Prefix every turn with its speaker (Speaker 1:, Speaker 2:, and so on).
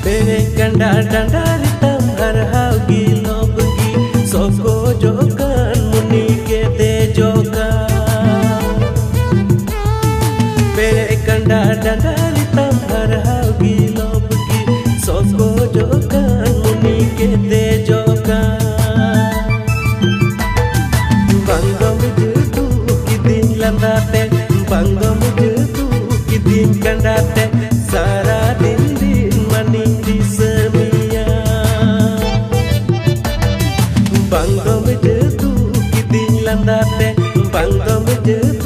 Speaker 1: Kanda dandari tam harhau gilo begi soko jokan muni ke de jokan Bere kanda dandari tam harhau gilo begi soko jokan muni ke de jokan Bangam jutu kidin landate bangam jutu kidin kandate sara din din maning di Bangga mejetu kidin landate bangga mejetu